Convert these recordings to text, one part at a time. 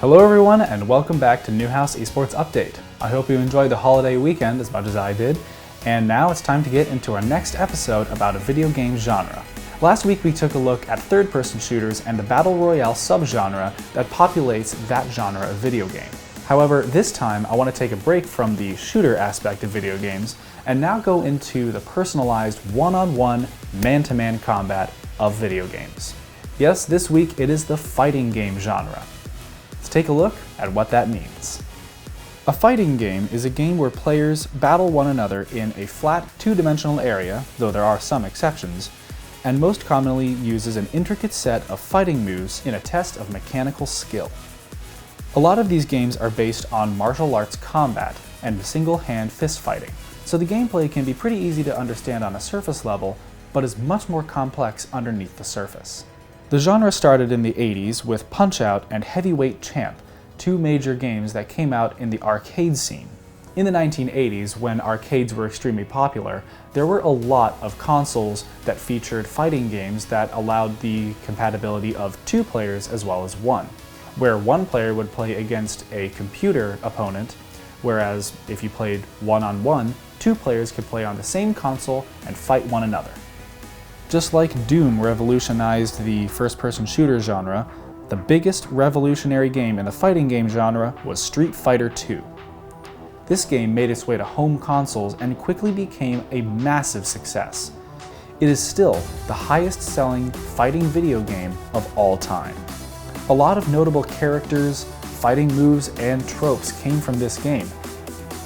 Hello everyone and welcome back to Newhouse Esports Update. I hope you enjoyed the holiday weekend as much as I did, and now it's time to get into our next episode about a video game genre. Last week we took a look at third-person shooters and the Battle Royale subgenre that populates that genre of video game. However, this time I want to take a break from the shooter aspect of video games and now go into the personalized one-on-one, man-to-man combat of video games. Yes, this week it is the fighting game genre. Let's take a look at what that means. A fighting game is a game where players battle one another in a flat, two-dimensional area, though there are some exceptions, and most commonly uses an intricate set of fighting moves in a test of mechanical skill. A lot of these games are based on martial arts combat and single-hand fist fighting, so the gameplay can be pretty easy to understand on a surface level, but is much more complex underneath the surface. The genre started in the 80s with Punch-Out! And Heavyweight Champ, two major games that came out in the arcade scene. In the 1980s, when arcades were extremely popular, there were a lot of consoles that featured fighting games that allowed the compatibility of two players as well as one, where one player would play against a computer opponent, whereas if you played one-on-one, two players could play on the same console and fight one another. Just like Doom revolutionized the first-person shooter genre, the biggest revolutionary game in the fighting game genre was Street Fighter II. This game made its way to home consoles and quickly became a massive success. It is still the highest-selling fighting video game of all time. A lot of notable characters, fighting moves, and tropes came from this game.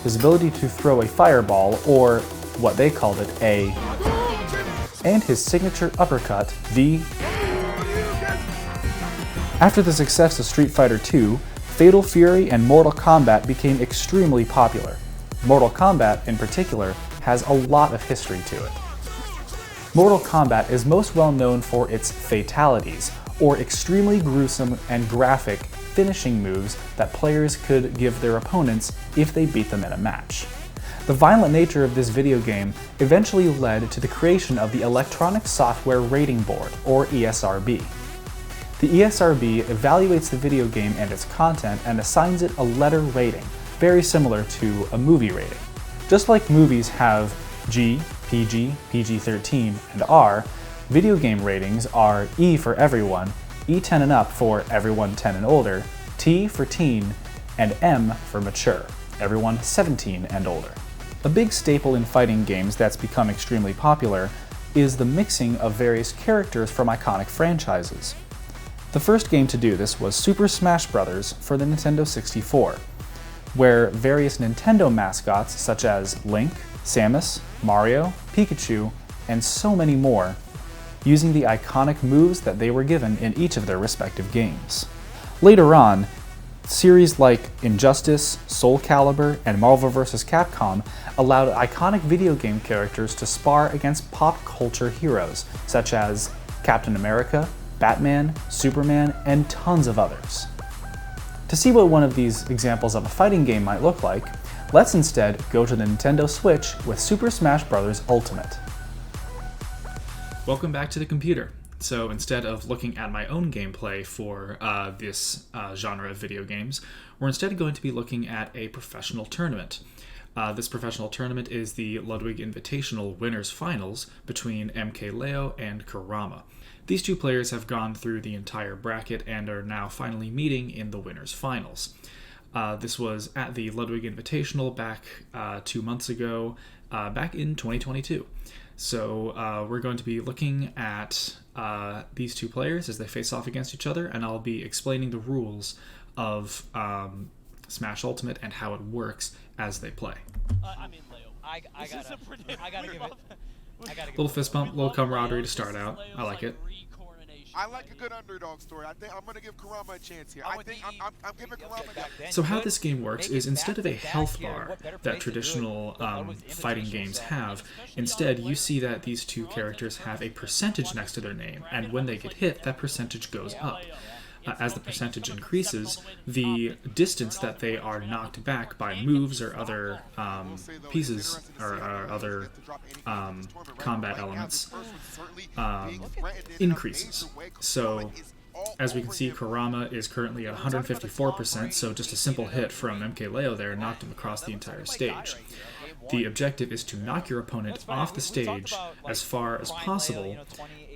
His ability to throw a fireball, or what they called it, and his signature uppercut, the... After the success of Street Fighter II, Fatal Fury and Mortal Kombat became extremely popular. Mortal Kombat, in particular, has a lot of history to it. Mortal Kombat is most well known for its fatalities, or extremely gruesome and graphic finishing moves that players could give their opponents if they beat them in a match. The violent nature of this video game eventually led to the creation of the Electronic Software Rating Board, or ESRB. The ESRB evaluates the video game and its content and assigns it a letter rating, very similar to a movie rating. Just like movies have G, PG, PG-13, and R, video game ratings are E for everyone, E10 and up for everyone 10 and older, T for teen, and M for mature, everyone 17 and older. A big staple in fighting games that's become extremely popular is the mixing of various characters from iconic franchises. The first game to do this was Super Smash Bros. For the Nintendo 64, where various Nintendo mascots such as Link, Samus, Mario, Pikachu, and so many more, using the iconic moves that they were given in each of their respective games. Later on, series like Injustice, Soul Calibur, and Marvel vs. Capcom allowed iconic video game characters to spar against pop culture heroes such as Captain America, Batman, Superman, and tons of others. To see what one of these examples of a fighting game might look like, let's instead go to the Nintendo Switch with Super Smash Bros. Ultimate. Welcome back to the computer. So instead of looking at my own gameplay for this genre of video games, we're instead going to be looking at a professional tournament. This professional tournament is the Ludwig Invitational Winners Finals between MKLeo and Kurama. These two players have gone through the entire bracket and are now finally meeting in the Winners Finals. This was at the Ludwig Invitational back 2 months ago, back in 2022. So we're going to be looking at these two players as they face off against each other, and I'll be explaining the rules of Smash Ultimate and how it works as they play. I mean, Leo, I gotta give it. Little fist bump, little camaraderie to start out. I like it. I like a good underdog story. I think I'm going to give Kurama a chance here. I'm giving Kurama a chance. So how this game works is instead of a health bar that traditional fighting games have, instead you see that these two characters have a percentage next to their name, and when they get hit, that percentage goes up. As the percentage increases, the distance that they are knocked back by moves or other pieces or other combat elements increases. So as we can see, Kurama is currently at 154%, so just a simple hit from MKLeo there knocked him across the entire stage. The objective is to knock your opponent off the stage as far as possible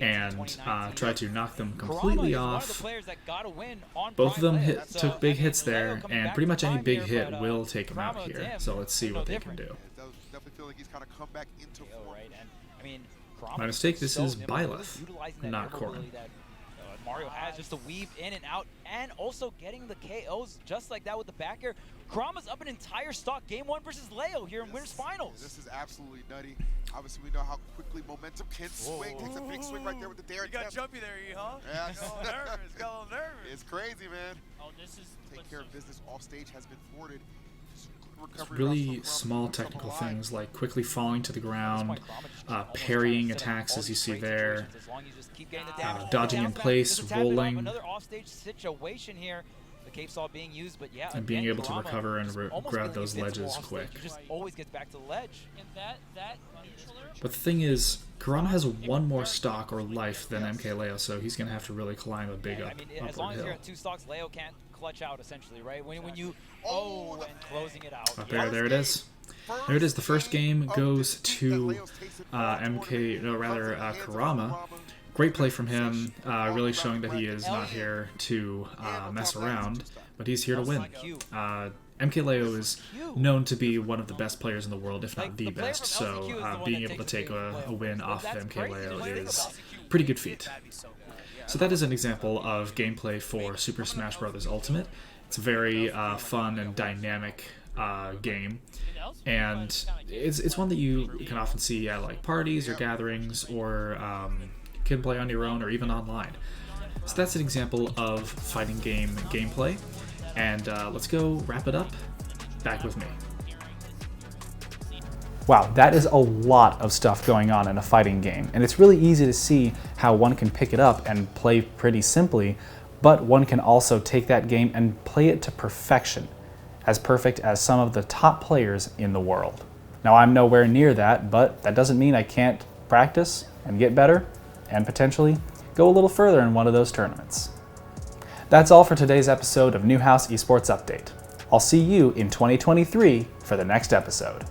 and try to knock them completely off. Both of them took big hits there, and pretty much any big hit will take them out here. So let's see what they can do. My mistake, this is Byleth, not Corin. Mario has just to weave in and out, and also getting the KOs just like that with the back air. Kurama's up an entire stock game 1 versus Leo here in Winners Finals. This is absolutely nutty. Obviously, we know how quickly momentum can swing. Takes a big swing right there with the dare. You got jumpy there, huh? Yeah. Got a little nervous. Got a little nervous. It's crazy, man. Oh, this is take care of business off stage has been thwarted. It's really small technical things like quickly falling to the ground, parrying attacks as you see there, dodging in place, rolling, and being able to recover and grab those ledges quick. But the thing is, Kurama has one more stock or life than MKLeo, so he's going to have to really climb a big upward as long as hill. you're at 2 stocks, Leo can't clutch out essentially, right? When you and closing it out. There it is. There it is. The first game goes to Kurama. Great play from him, really showing that he is not here to mess around, but he's here to win. MKLeo is known to be one of the best players in the world, if not the best, so being able to take a win off of MKLeo is a pretty good feat. So that is an example of gameplay for Super Smash Bros. Ultimate. It's a very fun and dynamic game, and it's one that you can often see at like parties or gatherings, or can play on your own or even online. So that's an example of fighting game gameplay, and let's go wrap it up. Back with me. Wow, that is a lot of stuff going on in a fighting game, and it's really easy to see how one can pick it up and play pretty simply, but one can also take that game and play it to perfection, as perfect as some of the top players in the world. Now, I'm nowhere near that, but that doesn't mean I can't practice and get better and potentially go a little further in one of those tournaments. That's all for today's episode of Newhouse Esports Update. I'll see you in 2023 for the next episode.